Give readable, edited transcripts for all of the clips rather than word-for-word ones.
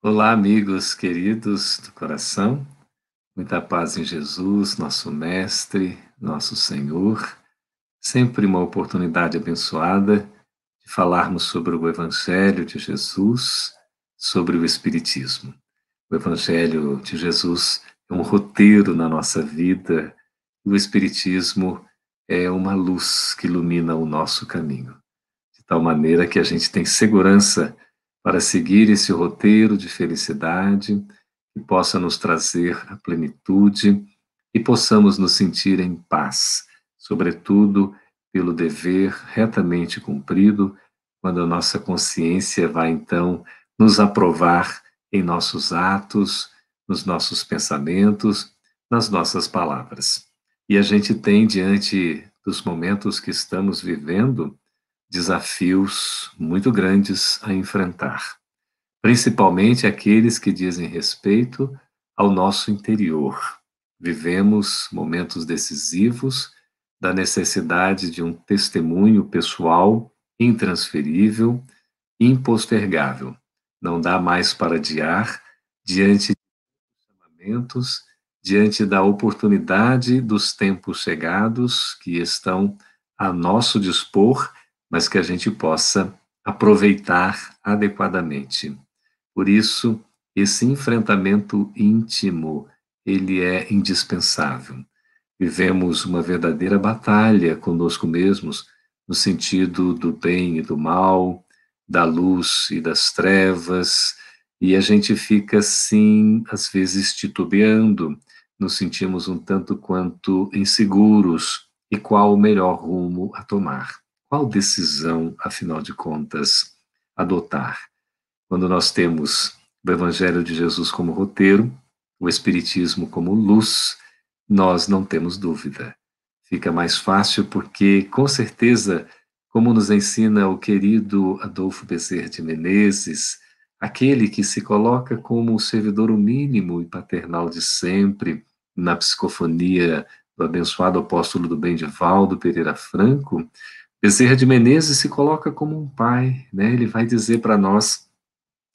Olá, amigos queridos do coração, muita paz em Jesus, nosso Mestre, nosso Senhor. Sempre uma oportunidade abençoada de falarmos sobre o Evangelho de Jesus, sobre o Espiritismo. O Evangelho de Jesus é um roteiro na nossa vida e o Espiritismo é uma luz que ilumina o nosso caminho, de tal maneira que a gente tem segurança para seguir esse roteiro de felicidade que possa nos trazer a plenitude e possamos nos sentir em paz, sobretudo pelo dever retamente cumprido, quando a nossa consciência vai então nos aprovar em nossos atos, nos nossos pensamentos, nas nossas palavras. E a gente tem, diante dos momentos que estamos vivendo, desafios muito grandes a enfrentar, principalmente aqueles que dizem respeito ao nosso interior. Vivemos momentos decisivos da necessidade de um testemunho pessoal intransferível, impostergável. Não dá mais para adiar diante de momentos, diante da oportunidade dos tempos chegados que estão a nosso dispor, mas que a gente possa aproveitar adequadamente. Por isso, esse enfrentamento íntimo, ele é indispensável. Vivemos uma verdadeira batalha conosco mesmos, no sentido do bem e do mal, da luz e das trevas, e a gente fica, assim, às vezes titubeando, nos sentimos um tanto quanto inseguros, e qual o melhor rumo a tomar? Qual decisão, afinal de contas, adotar? Quando nós temos o Evangelho de Jesus como roteiro, o Espiritismo como luz, nós não temos dúvida. Fica mais fácil porque, com certeza, como nos ensina o querido Adolfo Bezerra de Menezes, aquele que se coloca como o servidor mínimo e paternal de sempre, na psicofonia do abençoado apóstolo do bem Divaldo Pereira Franco, Bezerra de Menezes se coloca como um pai, né? Ele vai dizer para nós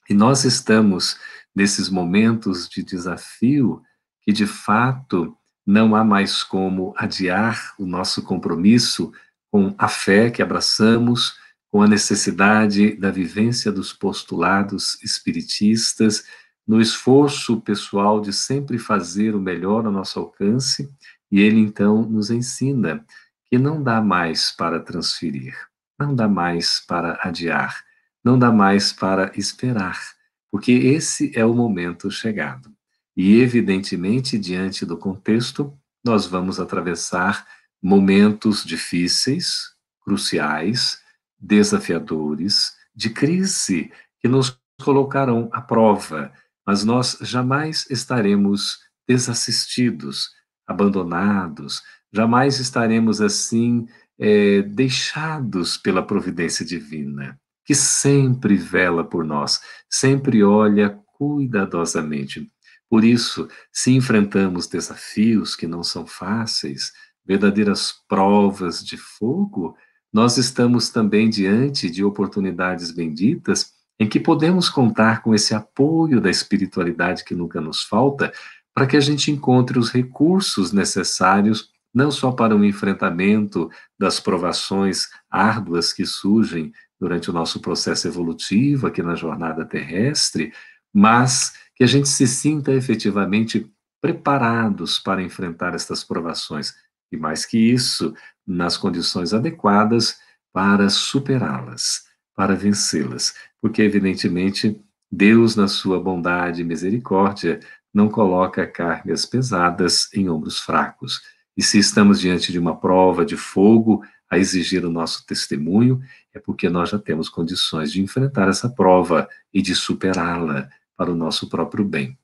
e nós estamos nesses momentos de desafio que, de fato, não há mais como adiar o nosso compromisso com a fé que abraçamos, com a necessidade da vivência dos postulados espiritistas, no esforço pessoal de sempre fazer o melhor ao nosso alcance, e ele então nos ensina que não dá mais para transferir, não dá mais para adiar, não dá mais para esperar, porque esse é o momento chegado. E, evidentemente, diante do contexto, nós vamos atravessar momentos difíceis, cruciais, desafiadores, de crise, que nos colocarão à prova, mas nós jamais estaremos desassistidos, abandonados, jamais estaremos assim deixados pela providência divina, que sempre vela por nós, sempre olha cuidadosamente. Por isso, se enfrentamos desafios que não são fáceis, verdadeiras provas de fogo, nós estamos também diante de oportunidades benditas em que podemos contar com esse apoio da espiritualidade que nunca nos falta, para que a gente encontre os recursos necessários não só para o enfrentamento das provações árduas que surgem durante o nosso processo evolutivo aqui na jornada terrestre, mas que a gente se sinta efetivamente preparados para enfrentar estas provações, e mais que isso, nas condições adequadas para superá-las, para vencê-las, porque evidentemente Deus, na sua bondade e misericórdia, não coloca cargas pesadas em ombros fracos. E se estamos diante de uma prova de fogo a exigir o nosso testemunho, é porque nós já temos condições de enfrentar essa prova e de superá-la para o nosso próprio bem.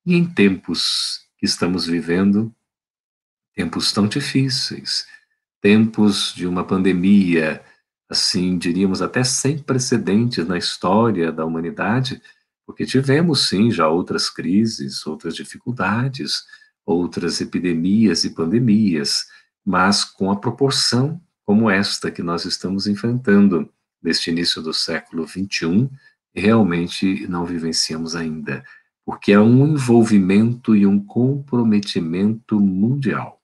E em tempos que estamos vivendo, tempos tão difíceis, tempos de uma pandemia, assim, diríamos até sem precedentes na história da humanidade, porque tivemos sim já outras crises, outras dificuldades, outras epidemias e pandemias, mas com a proporção como esta que nós estamos enfrentando neste início do século XXI, realmente não vivenciamos ainda, porque é um envolvimento e um comprometimento mundial.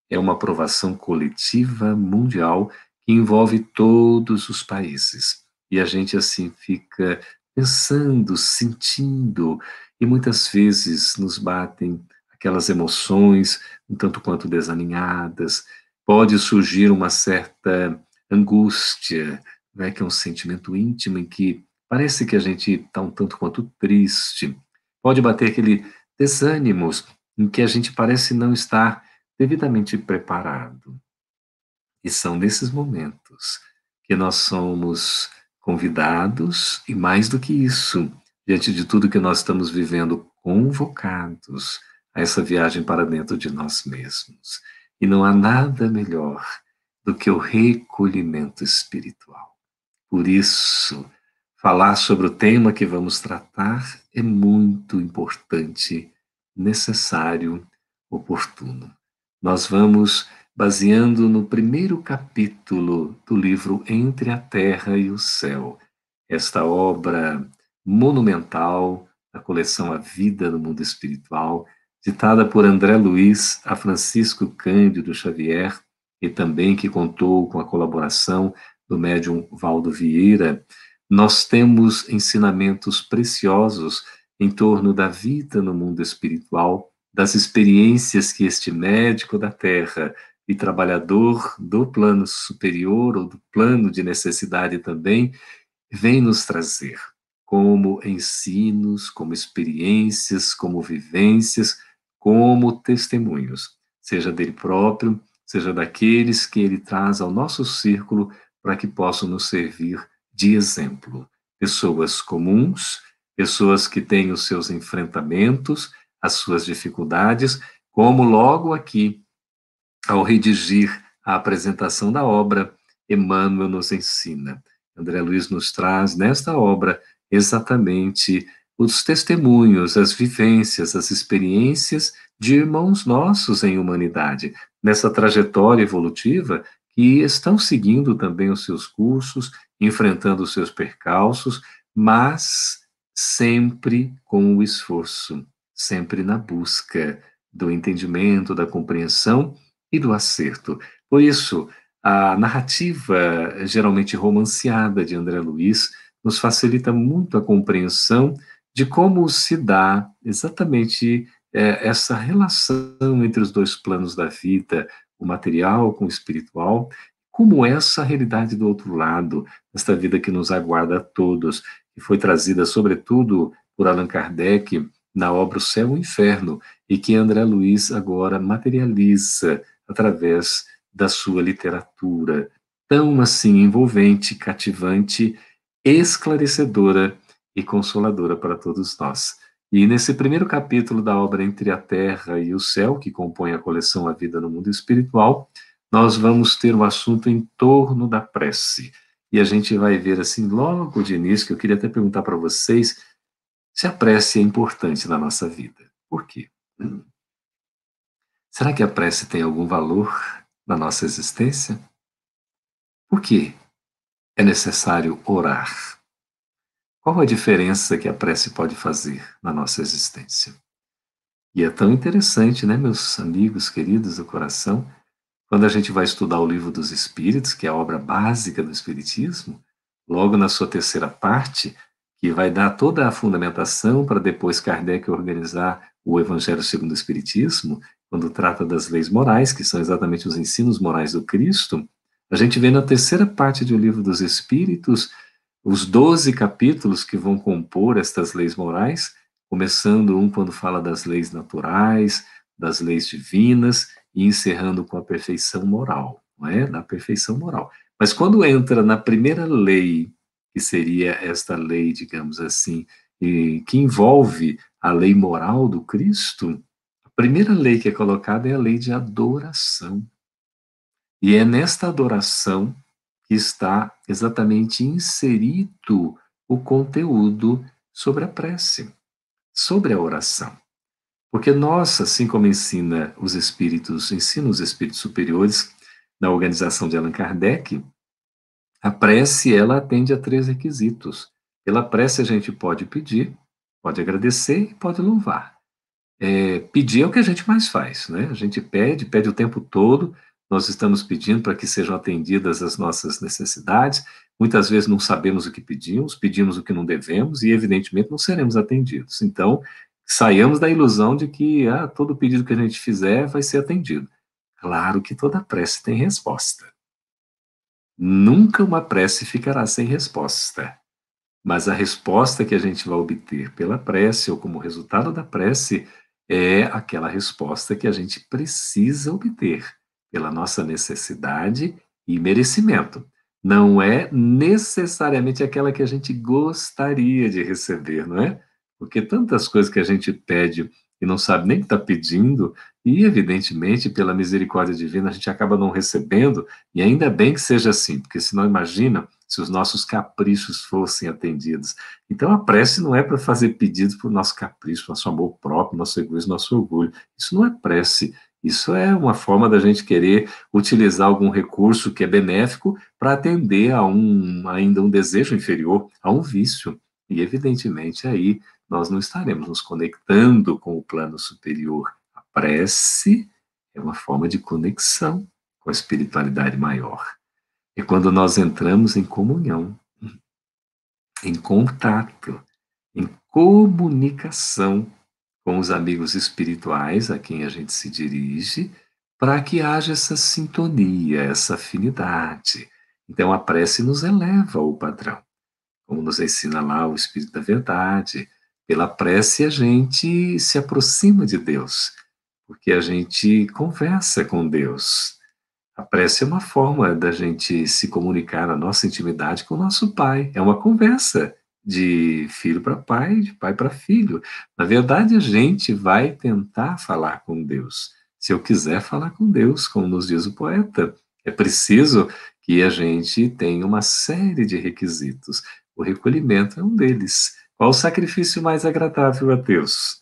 É uma aprovação coletiva mundial que envolve todos os países. E a gente assim fica pensando, sentindo, e muitas vezes nos batem aquelas emoções um tanto quanto desalinhadas. Pode surgir uma certa angústia, né, que é um sentimento íntimo em que parece que a gente está um tanto quanto triste. Pode bater aquele desânimo em que a gente parece não estar devidamente preparado. E são nesses momentos que nós somos convidados, e mais do que isso, diante de tudo que nós estamos vivendo, convocados a essa viagem para dentro de nós mesmos. E não há nada melhor do que o recolhimento espiritual. Por isso, falar sobre o tema que vamos tratar é muito importante, necessário, oportuno. Nós vamos baseando no primeiro capítulo do livro Entre a Terra e o Céu, esta obra monumental da coleção A Vida no Mundo Espiritual, ditada por André Luiz a Francisco Cândido Xavier, e também que contou com a colaboração do médium Valdo Vieira. Nós temos ensinamentos preciosos em torno da vida no mundo espiritual, das experiências que este médico da Terra e trabalhador do plano superior ou do plano de necessidade também vem nos trazer, como ensinos, como experiências, como vivências, como testemunhos, seja dele próprio, seja daqueles que ele traz ao nosso círculo para que possam nos servir de exemplo. Pessoas comuns, pessoas que têm os seus enfrentamentos, as suas dificuldades, como logo aqui, ao redigir a apresentação da obra, Emmanuel nos ensina. André Luiz nos traz nesta obra exatamente os testemunhos, as vivências, as experiências de irmãos nossos em humanidade, nessa trajetória evolutiva que estão seguindo também os seus cursos, enfrentando os seus percalços, mas sempre com o esforço, sempre na busca do entendimento, da compreensão e do acerto. Por isso, a narrativa geralmente romanceada de André Luiz nos facilita muito a compreensão de como se dá exatamente essa relação entre os dois planos da vida, o material com o espiritual, como essa realidade do outro lado, esta vida que nos aguarda a todos, que foi trazida sobretudo por Allan Kardec na obra O Céu e o Inferno, e que André Luiz agora materializa através da sua literatura, tão assim envolvente, cativante, esclarecedora e consoladora para todos nós. E nesse primeiro capítulo da obra Entre a Terra e o Céu, que compõe a coleção A Vida no Mundo Espiritual, nós vamos ter um assunto em torno da prece. E a gente vai ver assim, logo de início, que eu queria até perguntar para vocês se a prece é importante na nossa vida. Por quê? Será que a prece tem algum valor na nossa existência? Por que é necessário orar? Qual a diferença que a prece pode fazer na nossa existência? E é tão interessante, né, meus amigos queridos do coração, quando a gente vai estudar o Livro dos Espíritos, que é a obra básica do Espiritismo, logo na sua terceira parte, que vai dar toda a fundamentação para depois Kardec organizar o Evangelho segundo o Espiritismo, quando trata das leis morais, que são exatamente os ensinos morais do Cristo, a gente vê na terceira parte do Livro dos Espíritos os 12 capítulos que vão compor estas leis morais, começando um quando fala das leis naturais, das leis divinas, e encerrando com a perfeição moral, não é? Da perfeição moral. Mas quando entra na primeira lei, que seria esta lei, digamos assim, que envolve a lei moral do Cristo, a primeira lei que é colocada é a lei de adoração. E é nesta adoração que está exatamente inserido o conteúdo sobre a prece, sobre a oração. Porque nós, assim como ensina os espíritos superiores na organização de Allan Kardec, a prece ela atende a três requisitos. Pela prece a gente pode pedir, pode agradecer e pode louvar. Pedir é o que a gente mais faz, né? A gente pede, pede o tempo todo, nós estamos pedindo para que sejam atendidas as nossas necessidades. Muitas vezes não sabemos o que pedimos, pedimos o que não devemos e, evidentemente, não seremos atendidos. Então, saiamos da ilusão de que todo pedido que a gente fizer vai ser atendido. Claro que toda prece tem resposta. Nunca uma prece ficará sem resposta. Mas a resposta que a gente vai obter pela prece ou como resultado da prece é aquela resposta que a gente precisa obter pela nossa necessidade e merecimento. Não é necessariamente aquela que a gente gostaria de receber, não é? Porque tantas coisas que a gente pede e não sabe nem o que está pedindo, e evidentemente, pela misericórdia divina, a gente acaba não recebendo, e ainda bem que seja assim, porque senão imagina se os nossos caprichos fossem atendidos. Então a prece não é para fazer pedidos para o nosso capricho, nosso amor próprio, nosso egoísmo, nosso orgulho. Isso não é prece. Isso é uma forma da gente querer utilizar algum recurso que é benéfico para atender a ainda um desejo inferior, a um vício. E, evidentemente, aí nós não estaremos nos conectando com o plano superior. A prece é uma forma de conexão com a espiritualidade maior. É quando nós entramos em comunhão, em contato, em comunicação com os amigos espirituais a quem a gente se dirige, para que haja essa sintonia, essa afinidade. Então a prece nos eleva ao padrão, como nos ensina lá o Espírito da Verdade. Pela prece a gente se aproxima de Deus, porque a gente conversa com Deus. A prece é uma forma da gente se comunicar na nossa intimidade com o nosso Pai. É uma conversa de filho para pai, de pai para filho. Na verdade, a gente vai tentar falar com Deus. Se eu quiser falar com Deus, como nos diz o poeta, é preciso que a gente tenha uma série de requisitos. O recolhimento é um deles. Qual o sacrifício mais agradável a Deus?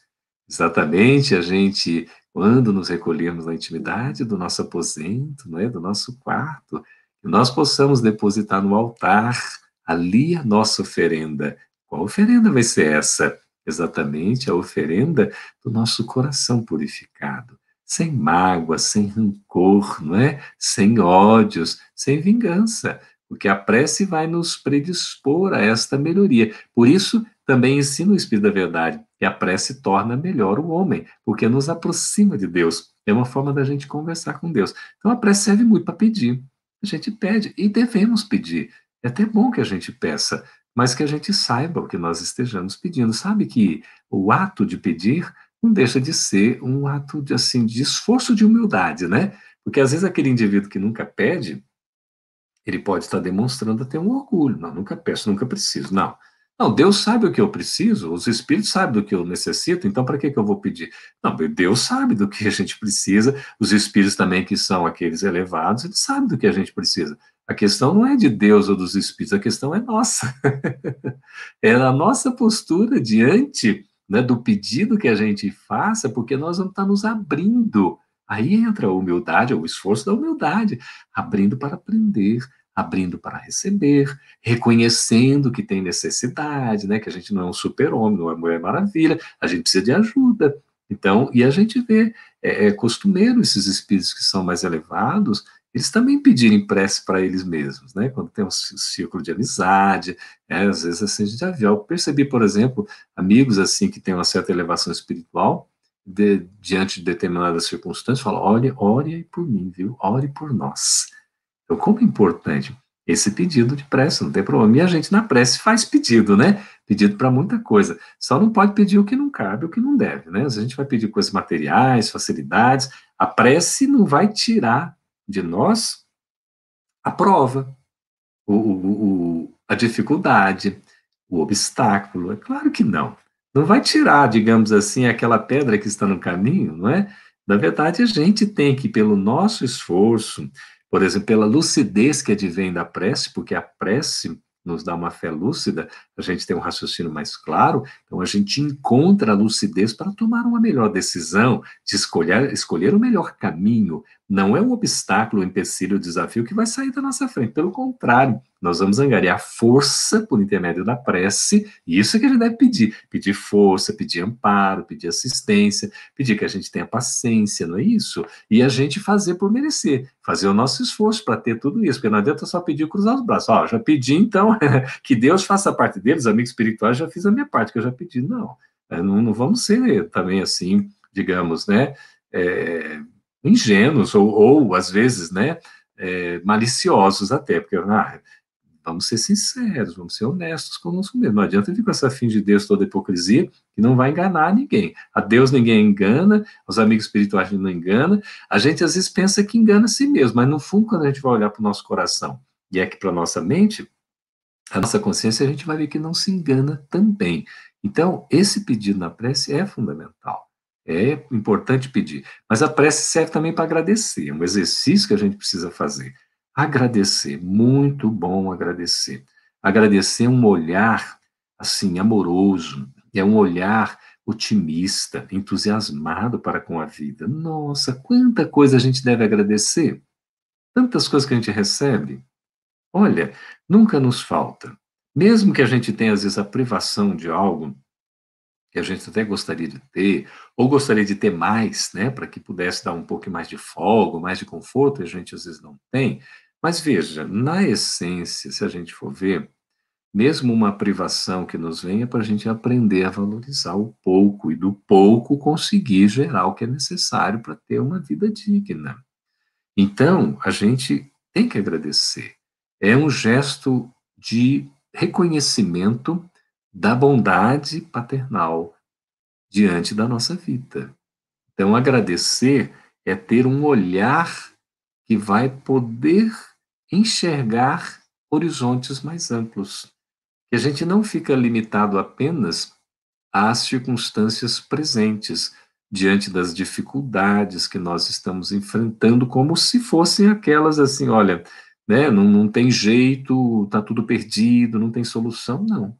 Exatamente, a gente quando nos recolhermos na intimidade do nosso aposento, né, do nosso quarto, que nós possamos depositar no altar ali a nossa oferenda. Qual oferenda vai ser essa? Exatamente a oferenda do nosso coração purificado, sem mágoa, sem rancor, não é? Sem ódios, sem vingança, porque a prece vai nos predispor a esta melhoria. Por isso, também ensina o Espírito da Verdade que a prece torna melhor o homem, porque nos aproxima de Deus. É uma forma da gente conversar com Deus. Então a prece serve muito para pedir. A gente pede e devemos pedir. É até bom que a gente peça, mas que a gente saiba o que nós estejamos pedindo. Sabe que o ato de pedir não deixa de ser um ato de, assim, de esforço de humildade, né? Porque às vezes aquele indivíduo que nunca pede, ele pode estar demonstrando até um orgulho. Não, nunca peço, nunca preciso. Não. Não, Deus sabe o que eu preciso, os espíritos sabem do que eu necessito, então para que eu vou pedir? Não, Deus sabe do que a gente precisa, os espíritos também, que são aqueles elevados, eles sabem do que a gente precisa. A questão não é de Deus ou dos espíritos, a questão é nossa. É a nossa postura diante, né, do pedido que a gente faça, porque nós vamos estar nos abrindo. Aí entra a humildade, o esforço da humildade, abrindo para aprender, abrindo para receber, reconhecendo que tem necessidade, né, que a gente não é um super-homem, não é Mulher Maravilha, a gente precisa de ajuda. Então, e a gente vê, é costumeiro esses espíritos que são mais elevados, eles também pedirem prece para eles mesmos, né? Quando tem um círculo de amizade, às vezes assim, a gente já viu. Eu percebi, por exemplo, amigos assim que têm uma certa elevação espiritual, diante de determinadas circunstâncias, falam, olha, ore aí por mim, viu? Ore por nós. Então, como é importante esse pedido de prece, não tem problema. E a gente na prece faz pedido, né? Pedido para muita coisa. Só não pode pedir o que não cabe, o que não deve, né? A gente vai pedir coisas materiais, facilidades. A prece não vai tirar de nós a prova, a dificuldade, o obstáculo. É claro que não. Não vai tirar, digamos assim, aquela pedra que está no caminho, não é? Na verdade, a gente tem que, pelo nosso esforço, por exemplo, pela lucidez que advém da prece, porque a prece nos dá uma fé lúcida, a gente tem um raciocínio mais claro, então a gente encontra a lucidez para tomar uma melhor decisão, de escolher o melhor caminho. Não é um obstáculo, um empecilho, um desafio que vai sair da nossa frente. Pelo contrário, nós vamos angariar força por intermédio da prece, e isso é que a gente deve pedir. Pedir força, pedir amparo, pedir assistência, pedir que a gente tenha paciência, não é isso? E a gente fazer por merecer, fazer o nosso esforço para ter tudo isso, porque não adianta só pedir e cruzar os braços. Ó, já pedi, então, que Deus faça a parte deles, amigos espirituais, já fiz a minha parte, que eu já pedi. Não, não vamos ser também assim, digamos, né, é, ingênuos, ou às vezes, né, maliciosos até, porque, vamos ser sinceros, vamos ser honestos conosco mesmo. Não adianta vir com essa fim de Deus toda hipocrisia, que não vai enganar ninguém. A Deus ninguém engana, os amigos espirituais não engana. A gente às vezes pensa que engana a si mesmo, mas no fundo, quando a gente vai olhar para o nosso coração e aqui para a nossa mente, a nossa consciência, a gente vai ver que não se engana também. Então, esse pedido na prece é fundamental. É importante pedir. Mas a prece serve também para agradecer. É um exercício que a gente precisa fazer. Agradecer. Muito bom agradecer. Agradecer é um olhar, assim, amoroso. É um olhar otimista, entusiasmado para com a vida. Nossa, quanta coisa a gente deve agradecer. Tantas coisas que a gente recebe. Olha, nunca nos falta. Mesmo que a gente tenha, às vezes, a privação de algo que a gente até gostaria de ter, ou gostaria de ter mais, né, para que pudesse dar um pouco mais de folga, mais de conforto, a gente às vezes não tem. Mas veja, na essência, se a gente for ver, mesmo uma privação que nos venha para a gente aprender a valorizar o pouco e do pouco conseguir gerar o que é necessário para ter uma vida digna. Então, a gente tem que agradecer. É um gesto de reconhecimento da bondade paternal diante da nossa vida. Então, agradecer é ter um olhar que vai poder enxergar horizontes mais amplos. Que a gente não fica limitado apenas às circunstâncias presentes, diante das dificuldades que nós estamos enfrentando, como se fossem aquelas assim, olha, né, não tem jeito, está tudo perdido, não tem solução, não.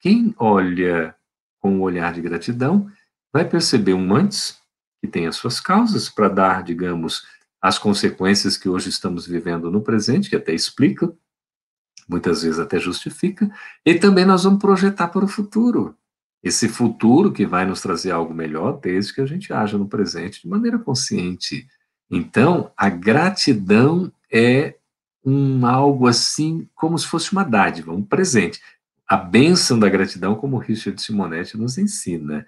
Quem olha com um olhar de gratidão vai perceber um antes, que tem as suas causas para dar, digamos, as consequências que hoje estamos vivendo no presente, que até explica, muitas vezes até justifica, e também nós vamos projetar para o futuro. Esse futuro que vai nos trazer algo melhor, desde que a gente haja no presente de maneira consciente. Então, a gratidão é algo assim, como se fosse uma dádiva, um presente. A bênção da gratidão, como Richard Simonetti nos ensina.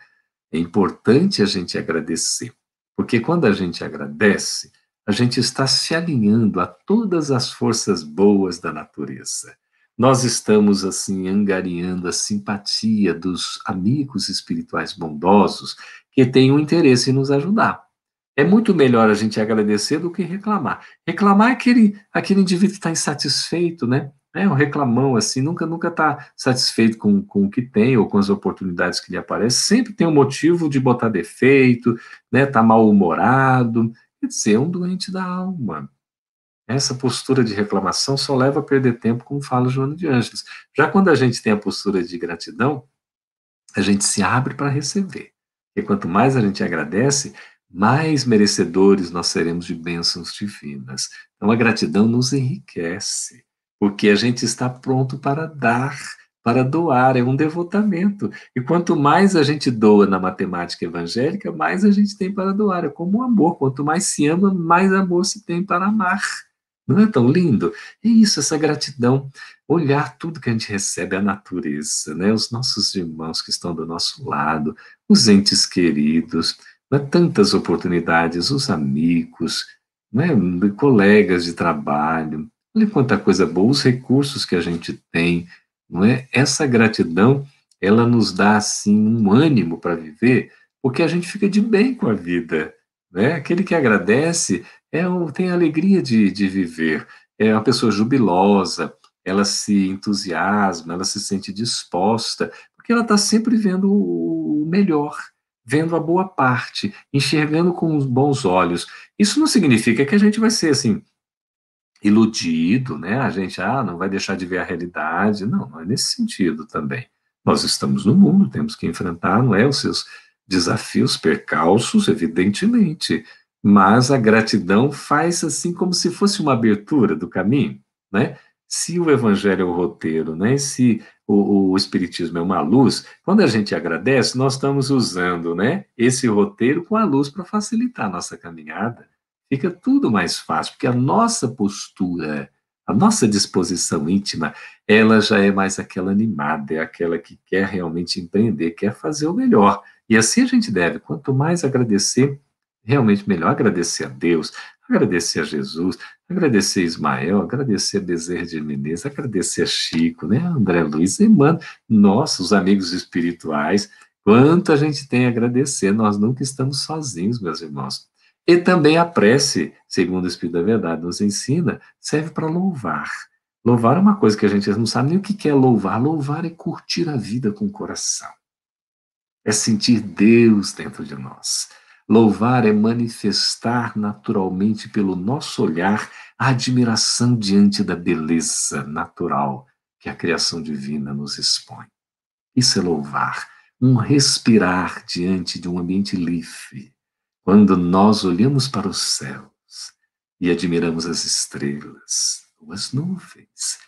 É importante a gente agradecer, porque quando a gente agradece, a gente está se alinhando a todas as forças boas da natureza. Nós estamos, assim, angariando a simpatia dos amigos espirituais bondosos que têm um interesse em nos ajudar. É muito melhor a gente agradecer do que reclamar. Reclamar é aquele indivíduo que está insatisfeito, né? É um reclamão, assim, nunca está satisfeito com o que tem ou com as oportunidades que lhe aparecem, sempre tem um motivo de botar defeito, né? Está mal-humorado, quer dizer, é um doente da alma. Essa postura de reclamação só leva a perder tempo, como fala Joana de Ângeles. Já quando a gente tem a postura de gratidão, a gente se abre para receber. E quanto mais a gente agradece, mais merecedores nós seremos de bênçãos divinas. Então a gratidão nos enriquece, porque a gente está pronto para dar, para doar, é um devotamento. E quanto mais a gente doa na matemática evangélica, mais a gente tem para doar. É como o amor, quanto mais se ama, mais amor se tem para amar. Não é tão lindo? É isso, essa gratidão. Olhar tudo que a gente recebe, a natureza, né? Os nossos irmãos que estão do nosso lado, os entes queridos, né? Tantas oportunidades, os amigos, né? Colegas de trabalho. Olha quanta coisa boa, os recursos que a gente tem, não é? Essa gratidão, ela nos dá, assim, um ânimo para viver, porque a gente fica de bem com a vida, né? Aquele que agradece tem alegria de viver, é uma pessoa jubilosa, ela se entusiasma, ela se sente disposta, porque ela está sempre vendo o melhor, vendo a boa parte, enxergando com os bons olhos. Isso não significa que a gente vai ser assim iludido, né? A gente, não vai deixar de ver a realidade. Não, não é nesse sentido também. Nós estamos no mundo, temos que enfrentar, não é, os seus desafios, percalços, evidentemente, mas a gratidão faz assim como se fosse uma abertura do caminho, né? Se o evangelho é o roteiro, né? Se o espiritismo é uma luz, quando a gente agradece, nós estamos usando, né, esse roteiro com a luz para facilitar a nossa caminhada. Fica tudo mais fácil, porque a nossa postura, a nossa disposição íntima, ela já é mais aquela animada, é aquela que quer realmente empreender, quer fazer o melhor. E assim a gente deve, quanto mais agradecer, realmente melhor agradecer a Deus, agradecer a Jesus, agradecer a Ismael, agradecer a Bezerra de Menezes, agradecer a Chico, né, André Luiz, e, mano, nossos amigos espirituais, quanto a gente tem a agradecer, nós nunca estamos sozinhos, meus irmãos. E também a prece, segundo o Espírito da Verdade nos ensina, serve para louvar. Louvar é uma coisa que a gente não sabe nem o que é louvar. Louvar é curtir a vida com o coração. É sentir Deus dentro de nós. Louvar é manifestar naturalmente pelo nosso olhar a admiração diante da beleza natural que a criação divina nos expõe. Isso é louvar, um respirar diante de um ambiente livre. Quando nós olhamos para os céus e admiramos as estrelas ou as nuvens,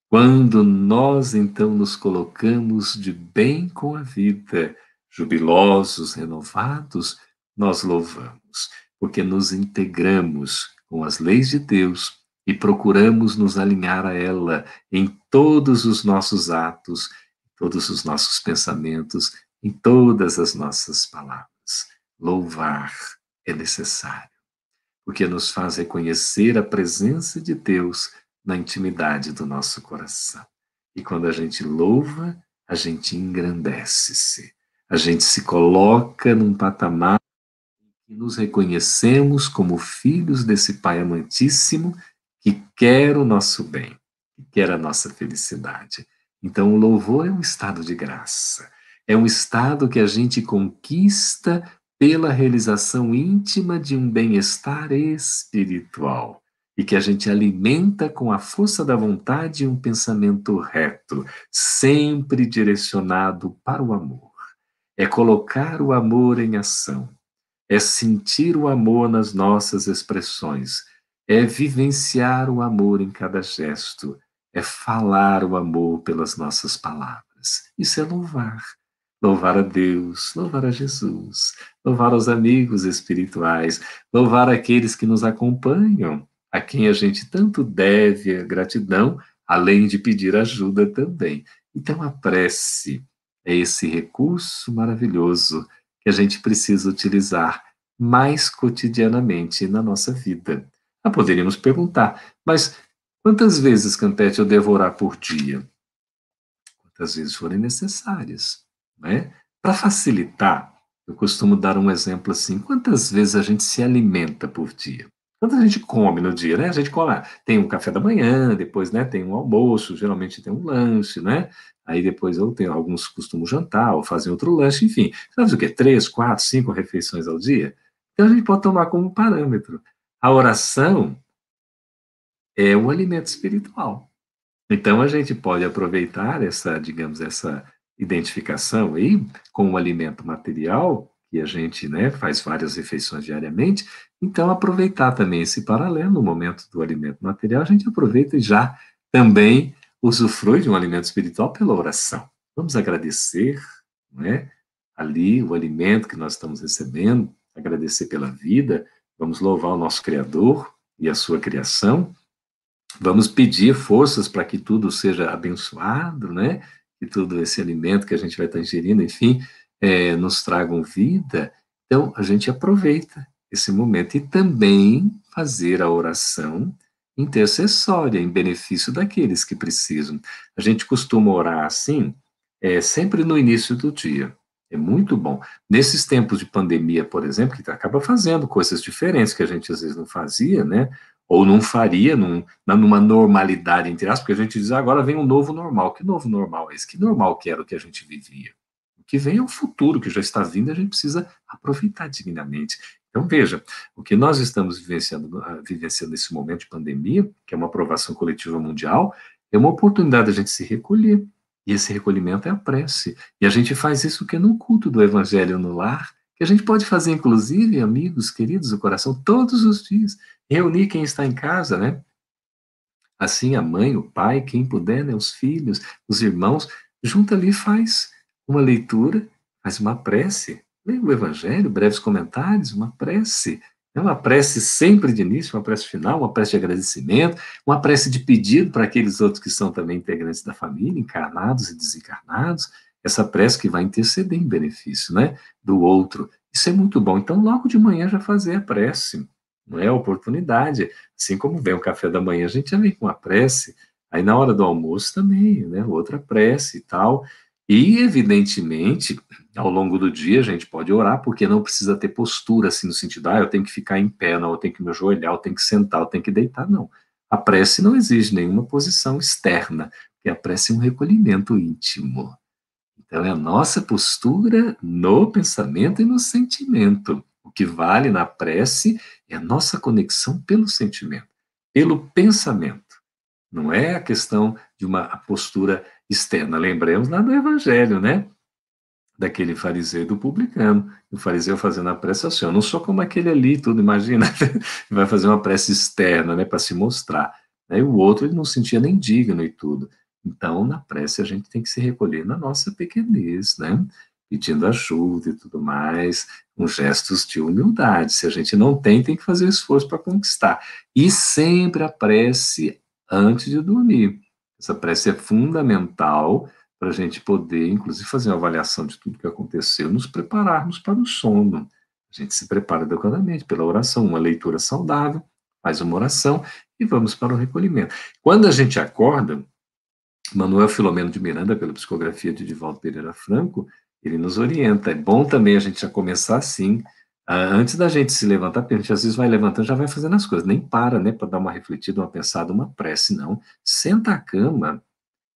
quando nós então nos colocamos de bem com a vida, jubilosos, renovados, nós louvamos, porque nos integramos com as leis de Deus e procuramos nos alinhar a ela em todos os nossos atos, todos os nossos pensamentos, em todas as nossas palavras. Louvar é necessário, porque nos faz reconhecer a presença de Deus na intimidade do nosso coração. E quando a gente louva, a gente engrandece-se, a gente se coloca num patamar e nos reconhecemos como filhos desse Pai amantíssimo que quer o nosso bem, que quer a nossa felicidade. Então, o louvor é um estado de graça, é um estado que a gente conquista pela realização íntima de um bem-estar espiritual e que a gente alimenta com a força da vontade e um pensamento reto, sempre direcionado para o amor. É colocar o amor em ação, é sentir o amor nas nossas expressões, é vivenciar o amor em cada gesto, é falar o amor pelas nossas palavras. Isso é louvar. Louvar a Deus, louvar a Jesus, louvar os amigos espirituais, louvar aqueles que nos acompanham, a quem a gente tanto deve a gratidão, além de pedir ajuda também. Então, a prece é esse recurso maravilhoso que a gente precisa utilizar mais cotidianamente na nossa vida. Poderíamos perguntar, mas quantas vezes, Campete, eu devo orar por dia? Quantas vezes forem necessárias, né? Para facilitar, eu costumo dar um exemplo assim, quantas vezes a gente se alimenta por dia? Quanto a gente come no dia, né? A gente come, tem um café da manhã, depois, né, tem um almoço, geralmente tem um lanche, né? Aí depois eu tenho, alguns costumam jantar ou fazer outro lanche, enfim. Sabe o quê? 3, 4, 5 refeições ao dia? Então a gente pode tomar como parâmetro. A oração é um alimento espiritual. Então, a gente pode aproveitar essa, digamos, essa identificação aí com o alimento material, que a gente, né, faz várias refeições diariamente, então aproveitar também esse paralelo no momento do alimento material, a gente aproveita e já também usufrui de um alimento espiritual pela oração. Vamos agradecer, né, ali o alimento que nós estamos recebendo, agradecer pela vida, vamos louvar o nosso Criador e a sua criação, vamos pedir forças para que tudo seja abençoado, né? Que todo esse alimento que a gente vai estar ingerindo, enfim, nos tragam vida. Então, a gente aproveita esse momento e também fazer a oração intercessória em benefício daqueles que precisam. A gente costuma orar assim, sempre no início do dia. É muito bom. Nesses tempos de pandemia, por exemplo, que acaba fazendo coisas diferentes que a gente às vezes não fazia, né? Ou não faria numa normalidade, entre aspas, porque a gente diz, agora vem um novo normal. Que novo normal é esse? Que normal que era o que a gente vivia? O que vem é o futuro, que já está vindo, a gente precisa aproveitar dignamente. Então, veja, o que nós estamos vivenciando nesse momento de pandemia, que é uma aprovação coletiva mundial, é uma oportunidade da gente se recolher. E esse recolhimento é a prece. E a gente faz isso que é no culto do Evangelho no lar, que a gente pode fazer, inclusive, amigos queridos do coração, todos os dias. Reunir quem está em casa, né? Assim, a mãe, o pai, quem puder, né? Os filhos, os irmãos, junta ali e faz uma leitura, faz uma prece, lê o Evangelho, breves comentários, uma prece. É uma prece sempre de início, uma prece final, uma prece de agradecimento, uma prece de pedido para aqueles outros que são também integrantes da família, encarnados e desencarnados, essa prece que vai interceder em benefício, né, do outro. Isso é muito bom. Então, logo de manhã já fazer a prece, não é a oportunidade. Assim como vem o café da manhã, a gente já vem com a prece, aí na hora do almoço também, né, outra prece e tal. E, evidentemente, ao longo do dia a gente pode orar, porque não precisa ter postura, assim, no sentido, eu tenho que ficar em pé, não, eu tenho que me ajoelhar, eu tenho que sentar, eu tenho que deitar, não. A prece não exige nenhuma posição externa, porque a prece é um recolhimento íntimo. Então, é a nossa postura no pensamento e no sentimento. O que vale na prece é a nossa conexão pelo sentimento, pelo pensamento. Não é a questão de uma postura externa. Lembremos lá do Evangelho, né? Daquele fariseu e do publicano. O fariseu fazendo a prece assim, eu não sou como aquele ali, tudo, imagina. Vai fazer uma prece externa, né, para se mostrar. Aí o outro, ele não se sentia nem digno e tudo. Então, na prece, a gente tem que se recolher na nossa pequenez, né? Pedindo ajuda e tudo mais, com gestos de humildade. Se a gente não tem, tem que fazer esforço para conquistar. E sempre a prece antes de dormir. Essa prece é fundamental para a gente poder, inclusive, fazer uma avaliação de tudo que aconteceu, nos prepararmos para o sono. A gente se prepara adequadamente pela oração, uma leitura saudável, faz uma oração e vamos para o recolhimento. Quando a gente acorda, Manuel Filomeno de Miranda, pela psicografia de Divaldo Pereira Franco, ele nos orienta. É bom também a gente já começar assim, antes da gente se levantar, porque a gente às vezes vai levantando, já vai fazendo as coisas, nem para, né, para dar uma refletida, uma pensada, uma prece, não. Senta a cama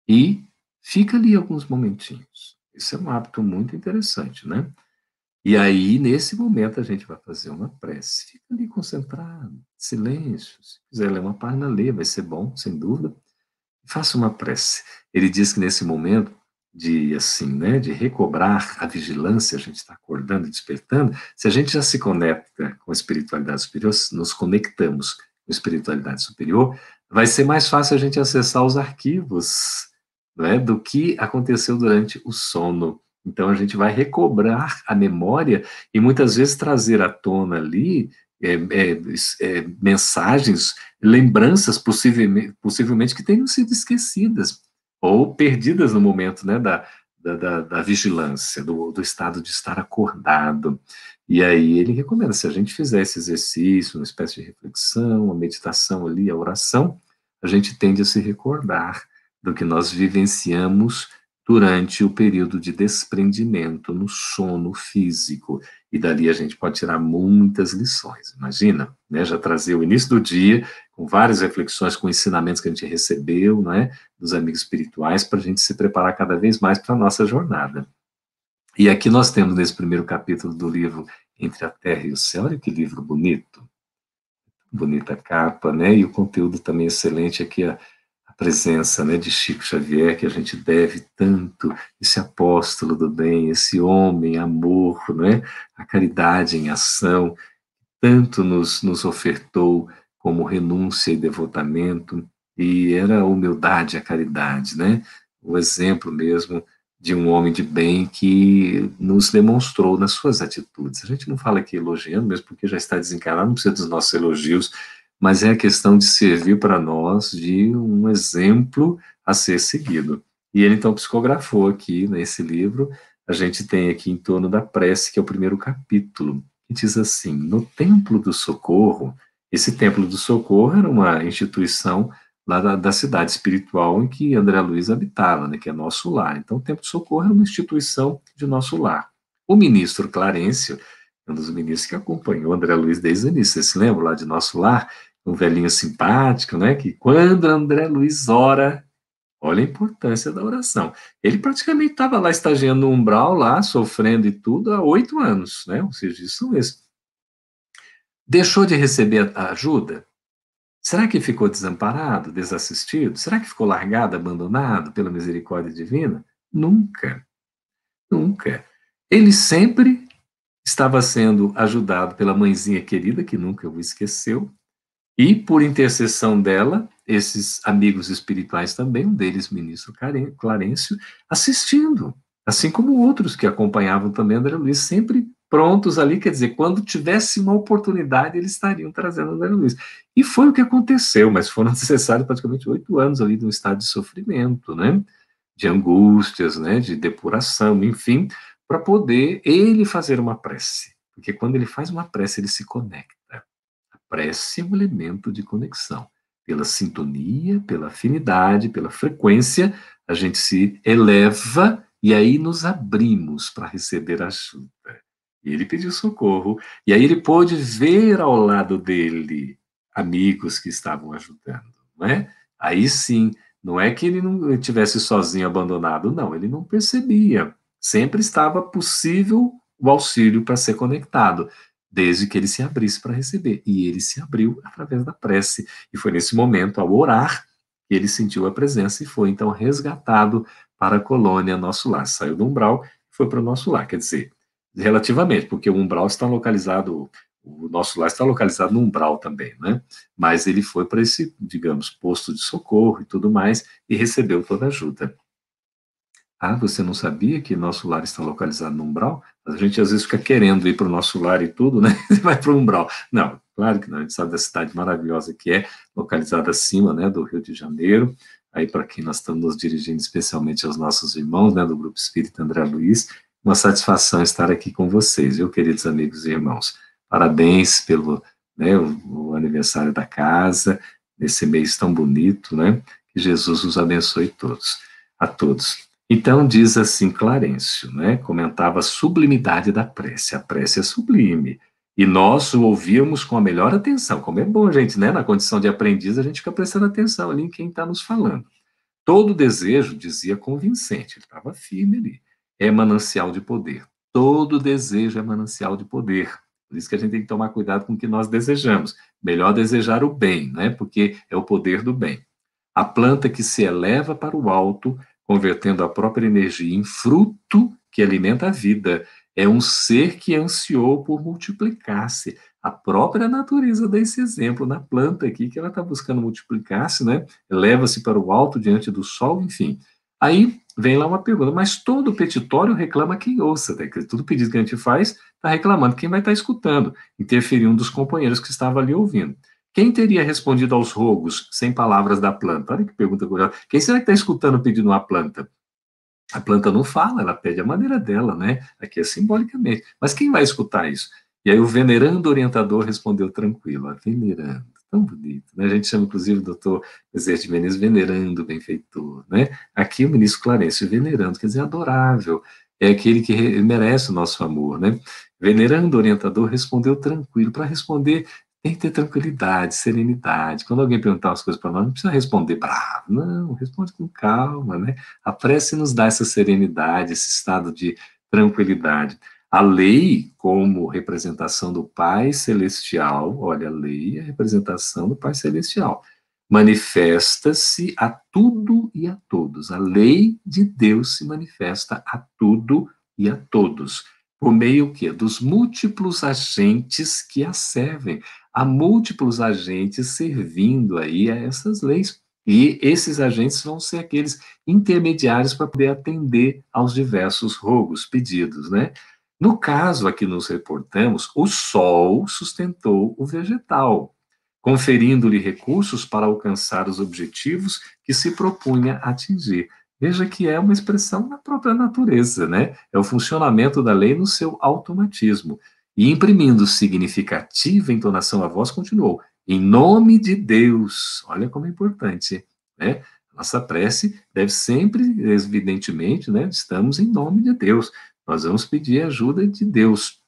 e fica ali alguns momentinhos. Isso é um hábito muito interessante, né? E aí, nesse momento, a gente vai fazer uma prece. Fica ali concentrado, silêncio. Se quiser ler uma página, lê, vai ser bom, sem dúvida. Faça uma prece. Ele diz que nesse momento de, assim, né, de recobrar a vigilância, a gente está acordando, despertando, se a gente já se conecta com a espiritualidade superior, nos conectamos com a espiritualidade superior, vai ser mais fácil a gente acessar os arquivos, né, do que aconteceu durante o sono. Então a gente vai recobrar a memória e muitas vezes trazer à tona ali mensagens, lembranças possivelmente que tenham sido esquecidas ou perdidas no momento, né, da vigilância, do estado de estar acordado. E aí ele recomenda, se a gente fizer esse exercício, uma espécie de reflexão, a meditação ali, a oração, a gente tende a se recordar do que nós vivenciamos durante o período de desprendimento no sono físico. E dali a gente pode tirar muitas lições. Imagina, né, já trazer o início do dia com várias reflexões, com ensinamentos que a gente recebeu, né, dos amigos espirituais, para a gente se preparar cada vez mais para a nossa jornada. E aqui nós temos nesse primeiro capítulo do livro Entre a Terra e o Céu, olha que livro bonito, bonita capa, né, e o conteúdo também excelente aqui, a presença, né, de Chico Xavier, que a gente deve tanto, esse apóstolo do bem, esse homem, amor, né, a caridade em ação, tanto nos ofertou como renúncia e devotamento, e era a humildade, a caridade, né, o exemplo mesmo de um homem de bem que nos demonstrou nas suas atitudes. A gente não fala aqui elogiando, mesmo porque já está desencarnado, não precisa dos nossos elogios, mas é a questão de servir para nós de um exemplo a ser seguido. E ele então psicografou aqui nesse livro, a gente tem aqui em torno da prece, que é o primeiro capítulo, que diz assim: no Templo do Socorro, esse Templo do Socorro era uma instituição lá da cidade espiritual em que André Luiz habitava, né, que é nosso lar. Então, o Templo do Socorro era uma instituição de nosso lar. O ministro Clarencio, um dos ministros que acompanhou André Luiz desde o início, você se lembra lá de nosso lar? Um velhinho simpático, né, que quando André Luiz ora, olha a importância da oração. Ele praticamente estava lá estagiando no umbral, lá, sofrendo e tudo, há 8 anos, né? Ou seja, isso mesmo. Deixou de receber a ajuda? Será que ficou desamparado, desassistido? Será que ficou largado, abandonado pela misericórdia divina? Nunca, nunca. Ele sempre estava sendo ajudado pela mãezinha querida, que nunca o esqueceu, e por intercessão dela, esses amigos espirituais também, um deles, ministro Clarencio, assistindo, assim como outros que acompanhavam também André Luiz, sempre prontos ali, quer dizer, quando tivesse uma oportunidade, eles estariam trazendo André Luiz. E foi o que aconteceu, mas foram necessários praticamente 8 anos ali de um estado de sofrimento, né? De angústias, né? De depuração, enfim, para poder ele fazer uma prece. Porque quando ele faz uma prece, ele se conecta. Prece é um elemento de conexão. Pela sintonia, pela afinidade, pela frequência, a gente se eleva e aí nos abrimos para receber ajuda. E ele pediu socorro, e aí ele pôde ver ao lado dele amigos que estavam ajudando, não é? Aí sim, não é que ele não estivesse sozinho, abandonado, não, ele não percebia. Sempre estava possível o auxílio para ser conectado, desde que ele se abrisse para receber. E ele se abriu através da prece. E foi nesse momento, ao orar, que ele sentiu a presença e foi então resgatado para a colônia Nosso Lar. Saiu do umbral e foi para o Nosso Lar. Quer dizer, relativamente, porque o umbral está localizado, o Nosso Lar está localizado no umbral também, né? Mas ele foi para esse, digamos, posto de socorro e tudo mais e recebeu toda a ajuda. Ah, você não sabia que nosso lar está localizado no umbral? A gente às vezes fica querendo ir para o nosso lar e tudo, né? E vai para o umbral. Não, claro que não. A gente sabe da cidade maravilhosa que é, localizada acima, né, do Rio de Janeiro. Aí, para quem nós estamos nos dirigindo, especialmente aos nossos irmãos, né, do Grupo Espírita André Luiz, uma satisfação estar aqui com vocês, viu, queridos amigos e irmãos? Parabéns pelo, né, o aniversário da casa, nesse mês tão bonito, né? Que Jesus os abençoe todos, a todos. Então, diz assim Clarencio, né, comentava a sublimidade da prece. A prece é sublime. E nós o ouvíamos com a melhor atenção. Como é bom, gente, né? Na condição de aprendiz, a gente fica prestando atenção ali em quem está nos falando. Todo desejo, dizia convincente, ele estava firme ali, é manancial de poder. Todo desejo é manancial de poder. Por isso que a gente tem que tomar cuidado com o que nós desejamos. Melhor desejar o bem, né? Porque é o poder do bem. A planta que se eleva para o alto, convertendo a própria energia em fruto que alimenta a vida, é um ser que ansiou por multiplicar-se. A própria natureza dá esse exemplo na planta aqui, que ela está buscando multiplicar-se, né? Eleva-se para o alto diante do sol, enfim. Aí vem lá uma pergunta, mas todo petitório reclama quem ouça, né? Tudo pedido que a gente faz está reclamando quem vai estar escutando, interferiu um dos companheiros que estava ali ouvindo. Quem teria respondido aos rogos sem palavras da planta? Olha que pergunta curiosa. Quem será que está escutando o pedido uma planta? A planta não fala, ela pede a maneira dela, né? Aqui é simbolicamente. Mas quem vai escutar isso? E aí o venerando orientador respondeu tranquilo, venerando, tão bonito, né? A gente chama, inclusive, o doutor Bezerra de Menezes, venerando o benfeitor, né? Aqui o ministro Clarencio, venerando, quer dizer, adorável, é aquele que merece o nosso amor, né? Venerando o orientador respondeu tranquilo, para responder tem que ter tranquilidade, serenidade. Quando alguém perguntar as coisas para nós, não precisa responder bravo, não, responde com calma, né? A prece nos dá essa serenidade, esse estado de tranquilidade. A lei, como representação do Pai Celestial, olha, a lei é a representação do Pai Celestial, manifesta-se a tudo e a todos. A lei de Deus se manifesta a tudo e a todos. Por meio que dos múltiplos agentes que a servem. Há múltiplos agentes servindo aí a essas leis. E esses agentes vão ser aqueles intermediários para poder atender aos diversos rogos, pedidos, né? No caso a que nos reportamos, o Sol sustentou o vegetal, conferindo-lhe recursos para alcançar os objetivos que se propunha atingir. Veja que é uma expressão da própria natureza, né? É o funcionamento da lei no seu automatismo. E imprimindo significativa entonação à voz, continuou: em nome de Deus. Olha como é importante, né? Nossa prece deve sempre, evidentemente, né? Estamos em nome de Deus. Nós vamos pedir ajuda de Deus.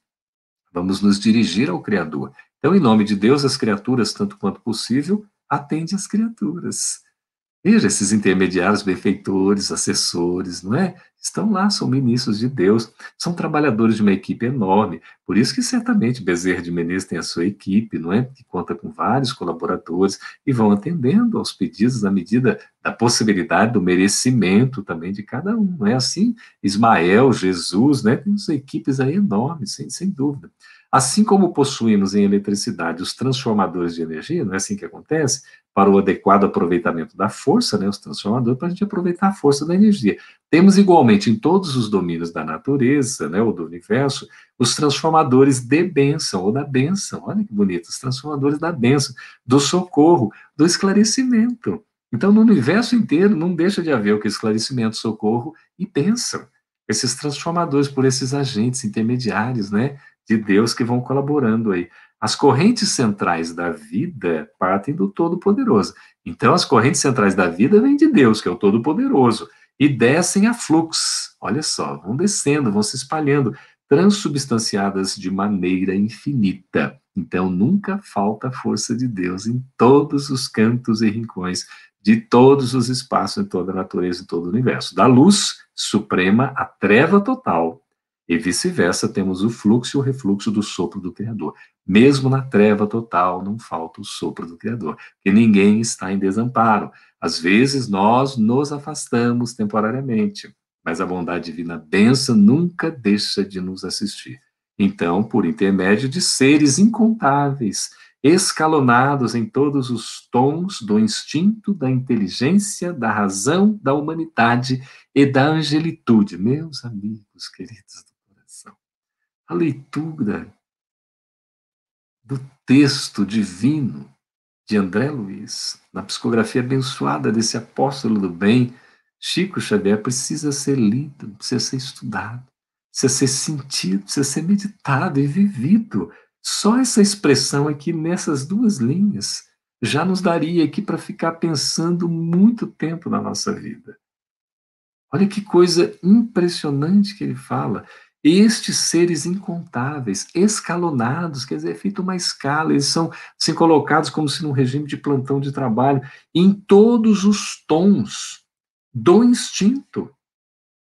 Vamos nos dirigir ao Criador. Então, em nome de Deus, as criaturas, tanto quanto possível, atende às criaturas. Veja esses intermediários, benfeitores, assessores, não é? estão lá, são ministros de Deus, são trabalhadores de uma equipe enorme. Por isso que certamente Bezerra de Menezes tem a sua equipe, não é? Que conta com vários colaboradores e vão atendendo aos pedidos à medida da possibilidade, do merecimento também de cada um. Não é assim? Ismael, Jesus, né? Temos equipes aí enormes, sem dúvida. Assim como possuímos em eletricidade os transformadores de energia, não é assim que acontece? Para o adequado aproveitamento da força, né, os transformadores, para a gente aproveitar a força da energia. Temos igualmente em todos os domínios da natureza, né, ou do universo, os transformadores de bênção, ou da bênção, olha que bonito, os transformadores da bênção, do socorro, do esclarecimento. Então, no universo inteiro, não deixa de haver o que esclarecimento, socorro e bênção. Esses transformadores por esses agentes intermediários, né, de Deus que vão colaborando aí. As correntes centrais da vida partem do Todo-Poderoso. Então, as correntes centrais da vida vêm de Deus, que é o Todo-Poderoso, e descem a fluxo. Olha só, vão descendo, vão se espalhando, transubstanciadas de maneira infinita. Então, nunca falta a força de Deus em todos os cantos e rincões de todos os espaços, em toda a natureza, em todo o universo. Da luz suprema à treva total, e vice-versa, temos o fluxo e o refluxo do sopro do Criador. Mesmo na treva total, não falta o sopro do Criador, porque ninguém está em desamparo. Às vezes, nós nos afastamos temporariamente, mas a bondade divina, a bênção, nunca deixa de nos assistir. Então, por intermédio de seres incontáveis, escalonados em todos os tons do instinto, da inteligência, da razão, da humanidade e da angelitude. Meus amigos queridos do coração, a leitura do texto divino de André Luiz, na psicografia abençoada desse apóstolo do bem, Chico Xavier, precisa ser lido, precisa ser estudado, precisa ser sentido, precisa ser meditado e vivido. Só essa expressão aqui nessas duas linhas já nos daria aqui para ficar pensando muito tempo na nossa vida. Olha que coisa impressionante que ele fala. Estes seres incontáveis, escalonados, quer dizer, é feita uma escala, eles são assim, colocados como se num regime de plantão de trabalho, em todos os tons do instinto.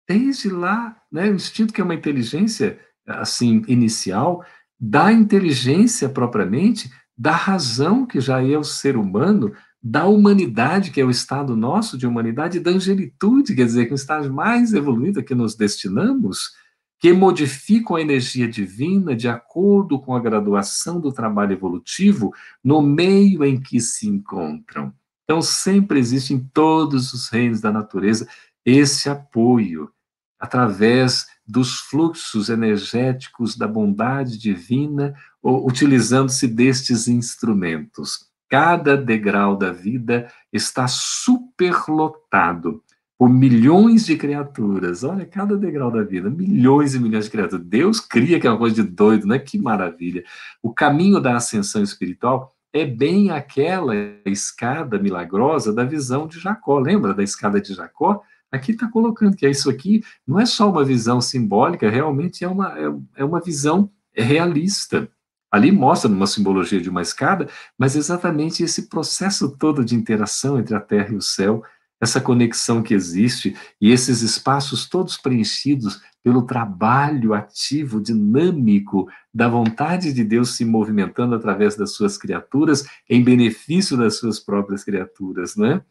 Desde lá, né, o instinto que é uma inteligência assim inicial, da inteligência propriamente, da razão que já é o ser humano, da humanidade, que é o estado nosso de humanidade, e da angelitude, quer dizer, que é o estágio mais evoluído a que nos destinamos, que modificam a energia divina de acordo com a graduação do trabalho evolutivo no meio em que se encontram. Então, sempre existe em todos os reinos da natureza esse apoio, através dos fluxos energéticos da bondade divina, utilizando-se destes instrumentos. Cada degrau da vida está superlotado por milhões de criaturas. Olha, cada degrau da vida, milhões e milhões de criaturas. Deus cria, que é uma coisa de doido, né? Que maravilha. O caminho da ascensão espiritual é bem aquela escada milagrosa da visão de Jacó. Lembra da escada de Jacó? Aqui está colocando que é isso aqui não é só uma visão simbólica, realmente é uma visão realista. Ali mostra numa simbologia de uma escada, mas exatamente esse processo todo de interação entre a terra e o céu, essa conexão que existe e esses espaços todos preenchidos pelo trabalho ativo, dinâmico da vontade de Deus se movimentando através das suas criaturas em benefício das suas próprias criaturas, né?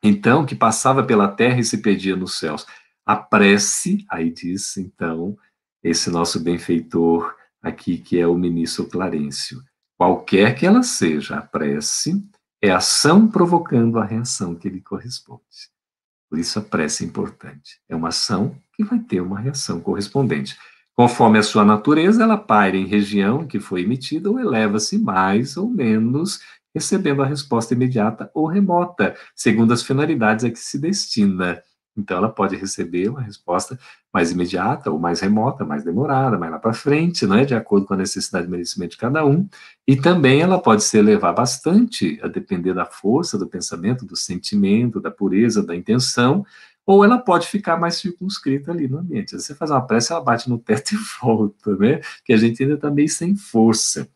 Então, que passava pela terra e se perdia nos céus. A prece, aí diz, então, esse nosso benfeitor aqui, que é o ministro Clarencio. Qualquer que ela seja, a prece é ação provocando a reação que lhe corresponde. Por isso a prece é importante. É uma ação que vai ter uma reação correspondente. Conforme a sua natureza, ela paira em região em que foi emitida ou eleva-se mais ou menos, recebendo a resposta imediata ou remota, segundo as finalidades a que se destina. Então, ela pode receber uma resposta mais imediata ou mais remota, mais demorada, mais lá para frente, né, de acordo com a necessidade e merecimento de cada um. E também ela pode se elevar bastante, a depender da força do pensamento, do sentimento, da pureza, da intenção, ou ela pode ficar mais circunscrita ali no ambiente. Você faz uma prece, ela bate no teto e volta, né? Que a gente ainda está meio sem força.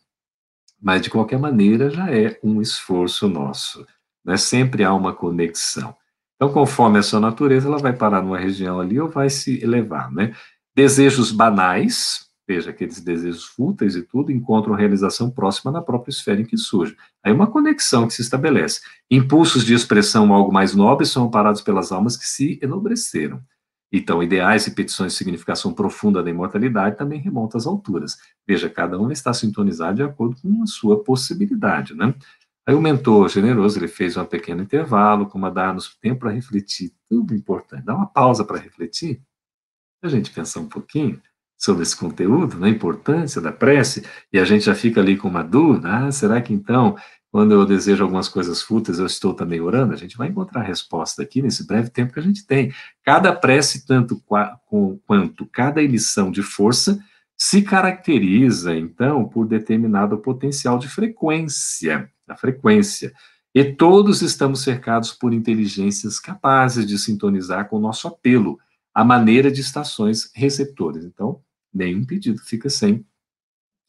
Mas, de qualquer maneira, já é um esforço nosso. Né? Sempre há uma conexão. Então, conforme a sua natureza, ela vai parar numa região ali ou vai se elevar, né? Desejos banais, veja, aqueles desejos fúteis e tudo, encontram realização próxima na própria esfera em que surge. Aí uma conexão que se estabelece. Impulsos de expressão algo mais nobres são amparados pelas almas que se enobreceram. Então, ideais e petições de significação profunda da imortalidade também remontam às alturas. Veja, cada um está sintonizado de acordo com a sua possibilidade, né? Aí o mentor generoso, ele fez um pequeno intervalo, como a dar-nos tempo para refletir, tudo importante. Dá uma pausa para refletir, a gente pensar um pouquinho sobre esse conteúdo, na importância da prece, e a gente já fica ali com uma dúvida, será que então, quando eu desejo algumas coisas fúteis, eu estou também orando? A gente vai encontrar a resposta aqui nesse breve tempo que a gente tem. Cada prece, tanto quanto cada emissão de força, se caracteriza, então, por determinado potencial de frequência, a frequência. E todos estamos cercados por inteligências capazes de sintonizar com o nosso apelo, a maneira de estações receptoras. Então, nenhum pedido fica sem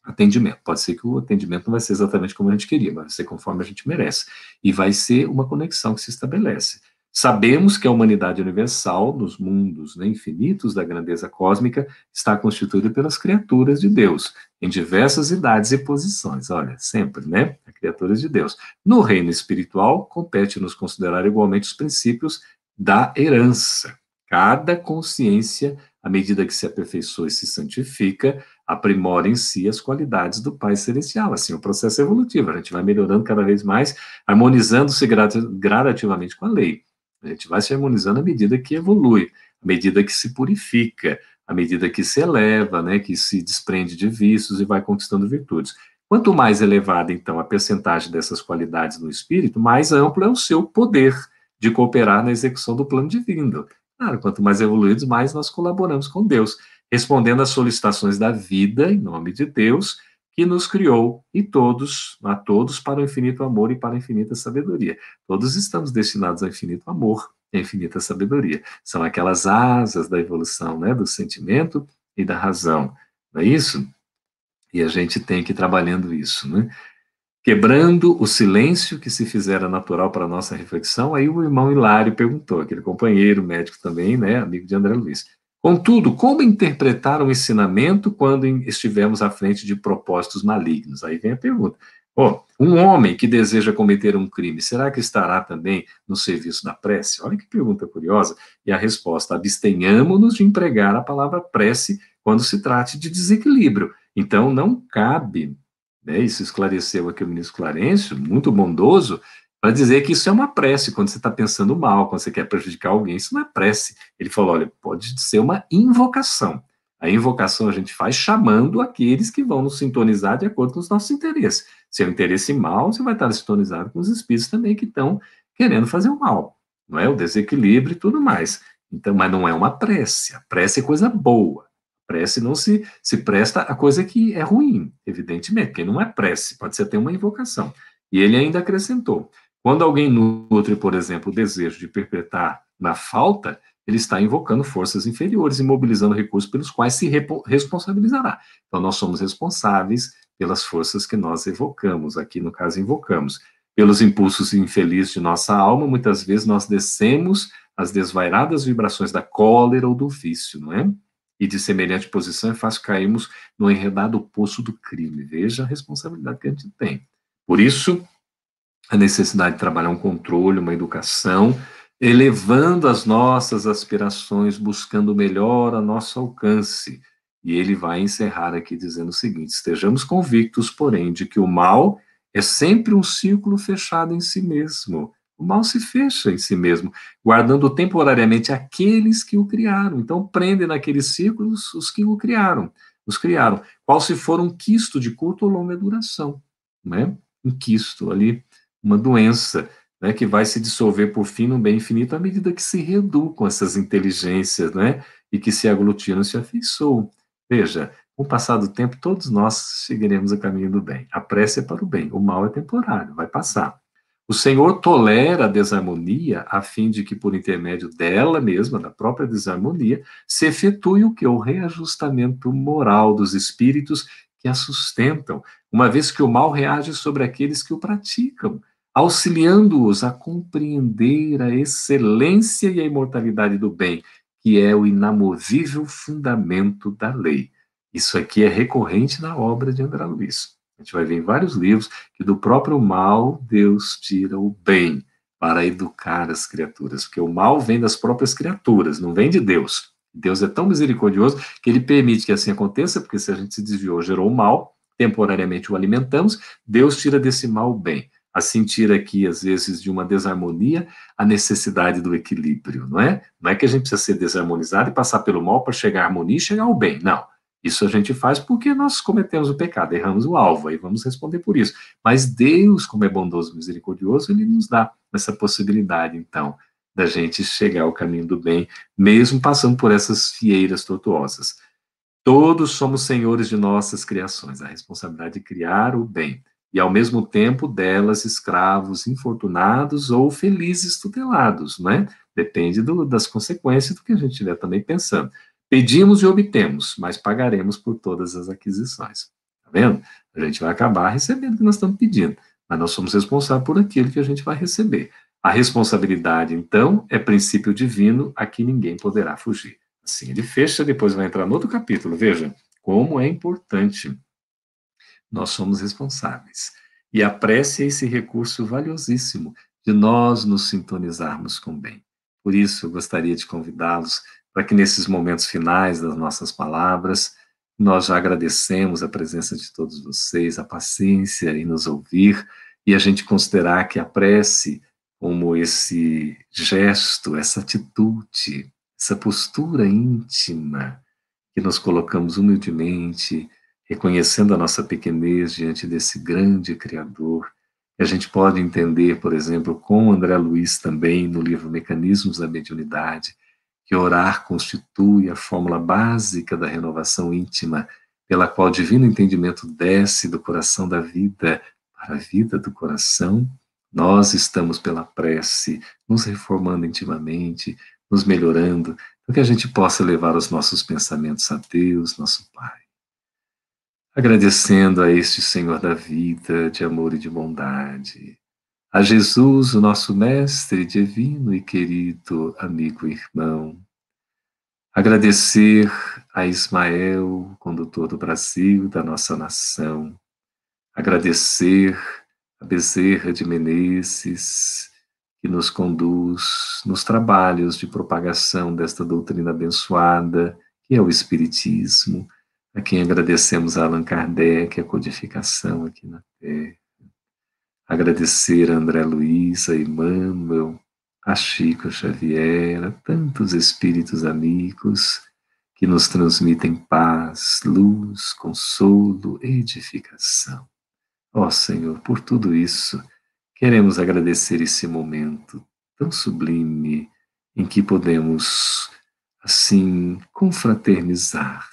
atendimento. Pode ser que o atendimento não vai ser exatamente como a gente queria, mas vai ser conforme a gente merece. E vai ser uma conexão que se estabelece. Sabemos que a humanidade universal, nos mundos, né, infinitos da grandeza cósmica, está constituída pelas criaturas de Deus, em diversas idades e posições. Olha, sempre, né? Criaturas de Deus. No reino espiritual, compete-nos considerar igualmente os princípios da herança. Cada consciência, à medida que se aperfeiçoa e se santifica, aprimora em si as qualidades do Pai Celestial. Assim, o processo é evolutivo, a gente vai melhorando cada vez mais, harmonizando-se gradativamente com a lei. A gente vai se harmonizando à medida que evolui, à medida que se purifica, à medida que se eleva, né, que se desprende de vícios e vai conquistando virtudes. Quanto mais elevada, então, a percentagem dessas qualidades no espírito, mais amplo é o seu poder de cooperar na execução do plano divino. Claro, quanto mais evoluídos, mais nós colaboramos com Deus, respondendo às solicitações da vida, em nome de Deus, que nos criou, e a todos, para o infinito amor e para a infinita sabedoria. Todos estamos destinados ao infinito amor e à infinita sabedoria. São aquelas asas da evolução, né, do sentimento e da razão. Não é isso? E a gente tem que ir trabalhando isso, né? Quebrando o silêncio que se fizera natural para a nossa reflexão, aí o irmão Hilário perguntou, aquele companheiro médico também, né, amigo de André Luiz. Contudo, como interpretar o ensinamento quando estivemos à frente de propósitos malignos? Aí vem a pergunta. Um homem que deseja cometer um crime, será que estará também no serviço da prece? Olha que pergunta curiosa. E a resposta, abstenhamos-nos de empregar a palavra prece quando se trate de desequilíbrio. Então, não cabe, né, isso esclareceu aqui o ministro Clarencio, muito bondoso, para dizer que isso é uma prece, quando você está pensando mal, quando você quer prejudicar alguém, isso não é prece. Ele falou, olha, pode ser uma invocação. A invocação a gente faz chamando aqueles que vão nos sintonizar de acordo com os nossos interesses. Se é um interesse mal, você vai estar sintonizado com os espíritos também que estão querendo fazer o mal, não é? O desequilíbrio e tudo mais. Então, mas não é uma prece. A prece é coisa boa. Prece não se presta a coisa que é ruim, evidentemente, porque não é prece, pode ser até uma invocação. E ele ainda acrescentou, quando alguém nutre, por exemplo, o desejo de perpetrar uma falta, ele está invocando forças inferiores e mobilizando recursos pelos quais se responsabilizará. Então, nós somos responsáveis pelas forças que nós evocamos, aqui no caso invocamos. Pelos impulsos infelizes de nossa alma, muitas vezes nós descemos as desvairadas vibrações da cólera ou do vício, não é? E de semelhante posição é fácil cairmos no enredado poço do crime. Veja a responsabilidade que a gente tem. Por isso, a necessidade de trabalhar um controle, uma educação, elevando as nossas aspirações, buscando o melhor a nosso alcance. E ele vai encerrar aqui dizendo o seguinte: estejamos convictos, porém, de que o mal é sempre um círculo fechado em si mesmo. O mal se fecha em si mesmo, guardando temporariamente aqueles que o criaram. Então, prende naqueles círculos os que o criaram, os criaram, qual se for um quisto de curta ou longa duração, né? Um quisto ali, uma doença, né, que vai se dissolver por fim no bem infinito à medida que se reeducam essas inteligências, né, e que se aglutinam, se afeiçoam. Veja, com o passar do tempo, todos nós seguiremos a caminho do bem. A prece é para o bem, o mal é temporário, vai passar. O Senhor tolera a desarmonia a fim de que, por intermédio dela mesma, da própria desarmonia, se efetue o que? O reajustamento moral dos espíritos que a sustentam, uma vez que o mal reage sobre aqueles que o praticam. auxiliando-os a compreender a excelência e a imortalidade do bem, que é o inamovível fundamento da lei. Isso aqui é recorrente na obra de André Luiz. A gente vai ver em vários livros que do próprio mal Deus tira o bem para educar as criaturas, porque o mal vem das próprias criaturas, não vem de Deus. Deus é tão misericordioso que ele permite que assim aconteça, porque se a gente se desviou, gerou o mal, temporariamente o alimentamos, Deus tira desse mal o bem. Assim tira aqui, às vezes, de uma desarmonia, a necessidade do equilíbrio, não é? Não é que a gente precisa ser desarmonizado e passar pelo mal para chegar à harmonia e chegar ao bem, não. Isso a gente faz porque nós cometemos o pecado, erramos o alvo, aí vamos responder por isso. Mas Deus, como é bondoso e misericordioso, ele nos dá essa possibilidade, então, da gente chegar ao caminho do bem, mesmo passando por essas fieiras tortuosas. Todos somos senhores de nossas criações, a responsabilidade de criar o bem, e ao mesmo tempo delas escravos infortunados ou felizes tutelados, não é? Depende das consequências do que a gente estiver também pensando. Pedimos e obtemos, mas pagaremos por todas as aquisições. Tá vendo? A gente vai acabar recebendo o que nós estamos pedindo, mas nós somos responsáveis por aquilo que a gente vai receber. A responsabilidade, então, é princípio divino a que ninguém poderá fugir. Assim, ele fecha, depois vai entrar no outro capítulo. Veja como é importante. Nós somos responsáveis. E a prece é esse recurso valiosíssimo de nós nos sintonizarmos com o bem. Por isso, eu gostaria de convidá-los para que nesses momentos finais das nossas palavras, nós já agradecemos a presença de todos vocês, a paciência em nos ouvir, e a gente considerar que a prece, como esse gesto, essa atitude, essa postura íntima, que nos colocamos humildemente, reconhecendo a nossa pequenez diante desse grande Criador. A gente pode entender, por exemplo, com André Luiz também, no livro Mecanismos da Mediunidade, que orar constitui a fórmula básica da renovação íntima, pela qual o divino entendimento desce do coração da vida para a vida do coração. Nós estamos pela prece, nos reformando intimamente, nos melhorando, para que a gente possa levar os nossos pensamentos a Deus, nosso Pai. Agradecendo a este Senhor da vida, de amor e de bondade, a Jesus, o nosso Mestre divino e querido amigo e irmão. Agradecer a Ismael, condutor do Brasil, da nossa nação. Agradecer a Bezerra de Menezes, que nos conduz nos trabalhos de propagação desta doutrina abençoada, que é o Espiritismo, a quem agradecemos a Allan Kardec, a codificação aqui na Terra. Agradecer a André Luiz, a Emmanuel, a Chico Xavier, a tantos espíritos amigos que nos transmitem paz, luz, consolo, edificação. Ó Senhor, por tudo isso, queremos agradecer esse momento tão sublime em que podemos, assim, confraternizar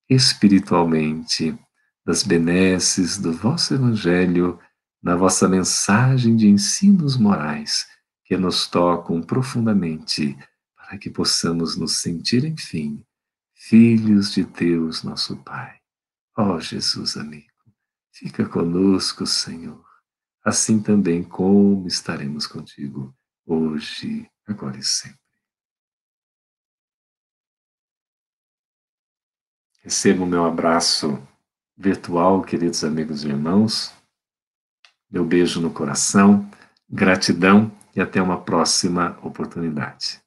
espiritualmente das benesses do vosso Evangelho, na vossa mensagem de ensinos morais que nos tocam profundamente, para que possamos nos sentir, enfim, filhos de Deus, nosso Pai. Ó Jesus amigo, fica conosco, Senhor, assim também como estaremos contigo hoje, agora e sempre. Receba o meu abraço virtual, queridos amigos e irmãos, meu beijo no coração, gratidão e até uma próxima oportunidade.